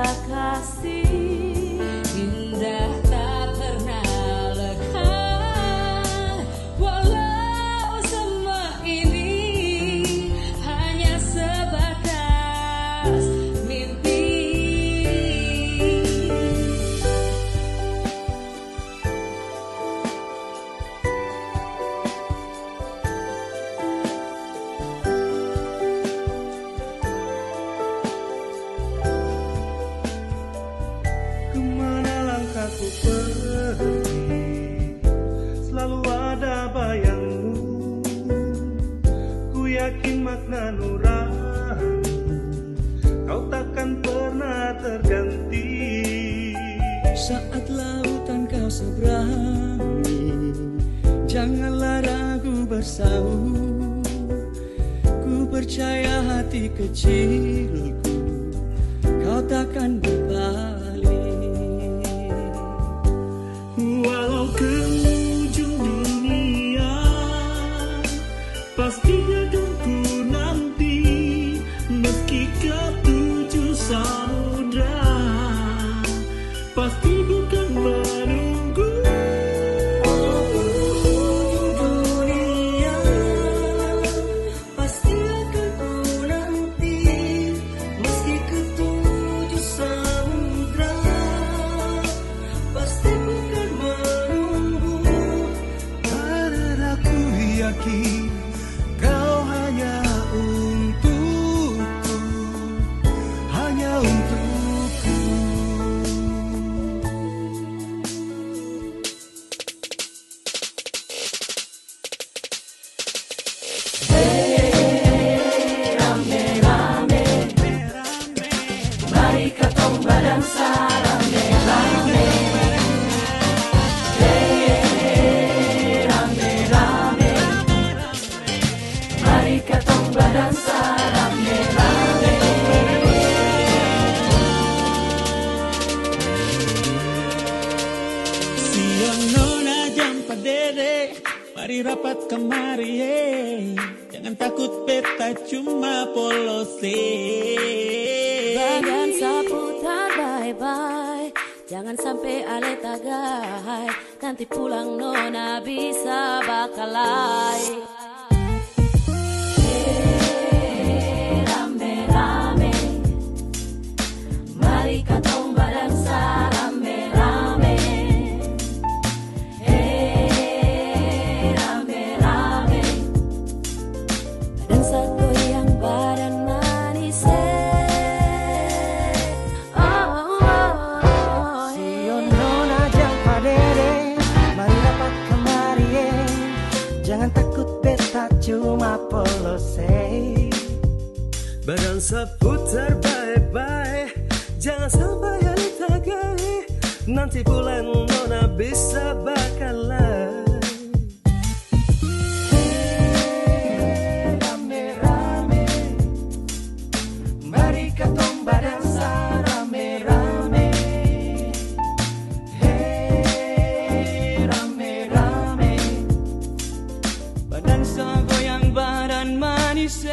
kasih indah tak pernah lekang, walau semua ini hanya sebatas mimpi. Kemana langkahku pergi, selalu ada bayangmu. Ku yakin makna nurani, kau takkan pernah terganti. Saat lautan kau seberangi, janganlah ragu bersau. Ku percaya hati kecilku, kau takkan berbalik. Walau ke ujung dunia, pastinya ku nanti. Meski ke tujuh samudra, pasti bukan menunggu. Ujung dunia, pasti akan ku nanti. Meski ke tujuh samudra, pasti bukan menunggu. Karena aku yakin kau hanya untukku, hanya untukku. Mari katong badansa rame-rame, rame-rame. Mari katong badansa rame-rame. Siang nona jam padere, mari rapat kemari jangan takut beta cuma polose. Badan saputar bye-bye, jangan sampai ale tagai, nanti pulang nona bisa bakalai. Rame-rame, mari katong badansa rame-rame. Rame-rame, dansa goyang badan manis. Siang nona jam padere, mari rapat kemari jangan takut beta cuma polose. Badan seputar bye-bye, jangan sampai hari tagai, nanti pulang nona bisa bakalai. Rame-rame, mari katong badansa rame-rame. Rame-rame, badansa goyang badan manis.